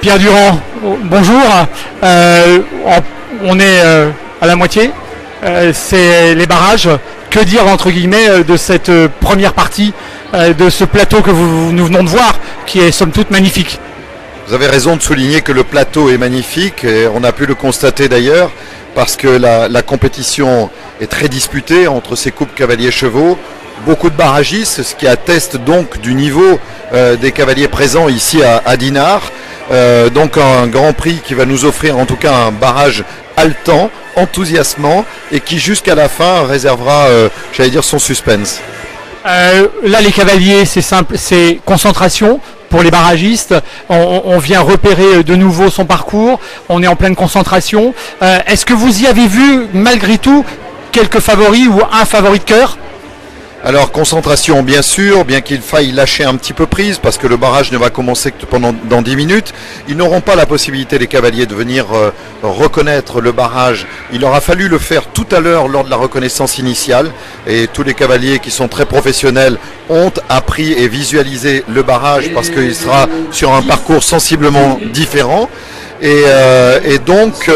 Pierre Durand, bonjour. On est à la moitié. C'est les barrages. Que dire entre guillemets de cette première partie de ce plateau que nous venons de voir, qui est somme toute magnifique? Vous avez raison de souligner que le plateau est magnifique, et on a pu le constater d'ailleurs, parce que la compétition est très disputée entre ces couples cavaliers-chevaux. Beaucoup de barragistes, ce qui atteste donc du niveau des cavaliers présents ici à Dinard. Donc un Grand Prix qui va nous offrir en tout cas un barrage haletant, enthousiasmant, et qui jusqu'à la fin réservera, j'allais dire, son suspense. Là les cavaliers, c'est simple, c'est concentration. Pour les barragistes, on vient repérer de nouveau son parcours, on est en pleine concentration. Est-ce que vous y avez vu malgré tout quelques favoris ou un favori de cœur? Alors concentration bien sûr, bien qu'il faille lâcher un petit peu prise parce que le barrage ne va commencer que dans 10 minutes. Ils n'auront pas la possibilité, les cavaliers, de venir reconnaître le barrage. Il aura fallu le faire tout à l'heure lors de la reconnaissance initiale, et tous les cavaliers qui sont très professionnels ont appris et visualisé le barrage parce qu'il sera sur un parcours sensiblement différent. Et donc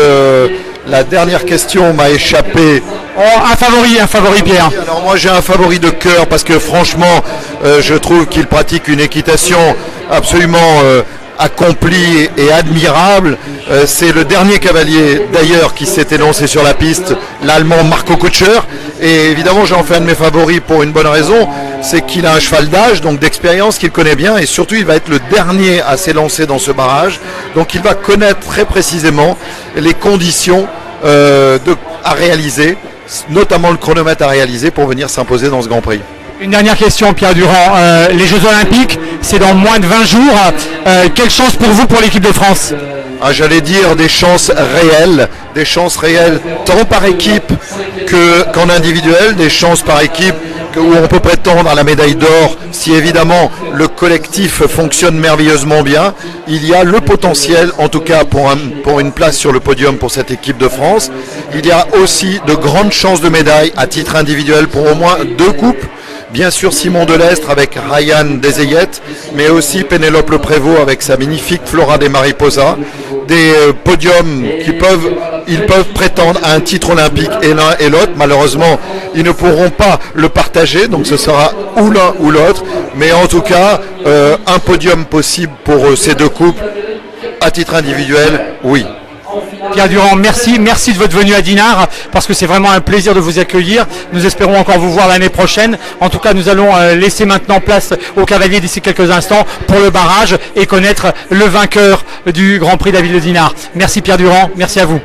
la dernière question m'a échappé. Oh, un favori Pierre. Alors moi j'ai un favori de cœur parce que franchement je trouve qu'il pratique une équitation absolument accomplie et admirable. C'est le dernier cavalier d'ailleurs qui s'est élancé sur la piste, l'Allemand Marco Kutscher. Et évidemment j'en fais un de mes favoris pour une bonne raison, c'est qu'il a un cheval d'âge, donc d'expérience, qu'il connaît bien, et surtout il va être le dernier à s'élancer dans ce barrage. Donc il va connaître très précisément les conditions à réaliser, notamment le chronomètre à réaliser pour venir s'imposer dans ce Grand Prix. Une dernière question, Pierre Durand. Les Jeux Olympiques, c'est dans moins de 20 jours. Quelle chance pour vous, pour l'équipe de France? J'allais dire des chances réelles tant par équipe qu'en individuel, des chances par équipe où on peut prétendre à la médaille d'or si évidemment le collectif fonctionne merveilleusement bien. Il y a le potentiel, en tout cas pour une place sur le podium pour cette équipe de France. Il y a aussi de grandes chances de médaille à titre individuel pour au moins 2 couples. Bien sûr Simon Delestre avec Ryan Deseyette, mais aussi Pénélope Le Prévost avec sa magnifique Flora des Mariposas. Des podiums ils peuvent prétendre à un titre olympique, et l'un et l'autre. Malheureusement, ils ne pourront pas le partager, donc ce sera ou l'un ou l'autre. Mais en tout cas, un podium possible pour ces 2 couples. À titre individuel, oui. Pierre Durand, merci de votre venue à Dinard, parce que c'est vraiment un plaisir de vous accueillir. Nous espérons encore vous voir l'année prochaine. En tout cas, nous allons laisser maintenant place aux cavaliers d'ici quelques instants pour le barrage et connaître le vainqueur du Grand Prix de la ville de Dinard. Merci Pierre Durand, merci à vous.